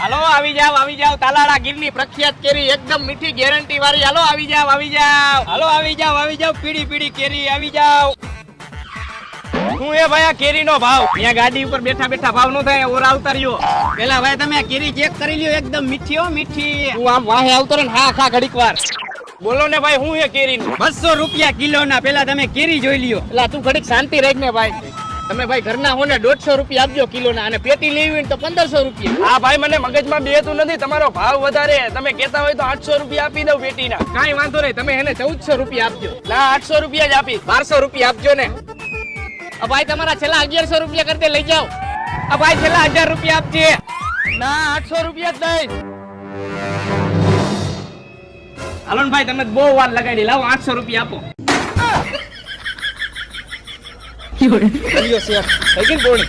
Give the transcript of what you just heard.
હાલો આવી જાવ તાલાળા ગીરની પ્રખ્યાત કેરી એકદમ મીઠી ગેરંટી વાળી. હાલો આવી જાવ હાલો આવી જાવ પીડી પીડી કેરી આવી જાવ. શું એ ભાઈ આ કેરીનો ભાવ? અહીંયા ગાડી ઉપર બેઠા બેઠા ભાવ નો થાય, ઓર આવતા રહ્યો. પેલા ભાઈ તમે કેરી ચેક કરી લ્યો, એકદમ મીઠી હો મીઠી. તું આમ વાહે આવતો રે ને ખા ઘડીક વાર. બોલો ને ભાઈ, શું હે કેરી? 200 રૂપિયા કિલો ના. પેલા તમે કેરી જોઈ લ્યો. એટલે તું ઘડીક શાંતિ રાખ ને ભાઈ. તમે ભાઈ ઘરના હો ને 150 રૂપિયા આપજો કિલો ના, અને પેટી લેવી હોય તો 1500 રૂપિયા. હા ભાઈ, મને મગજમાં બેહતું નથી, તમારો ભાવ વધારે. તમે કહેતા હોય તો 800 રૂપિયા આપી દઉં પેટીના. કાંઈ વાંધો નહીં, તમે એને 1400 રૂપિયા આપજો. ના 800 રૂપિયા જ આપી. 1200 રૂપિયા આપજો ને. ભાઈ તમારા છેલ્લા 1100 રૂપિયા કરી દે, લઈ જાઓ. ભાઈ છેલ્લા 1000 રૂપિયા આપજે. ના 800 રૂપિયા જ નહીં. હાલો ને ભાઈ, તમે બહુ વાર લગાડી, લાવો 800 રૂપિયા આપો. થઈ ગઈ ને બોણી.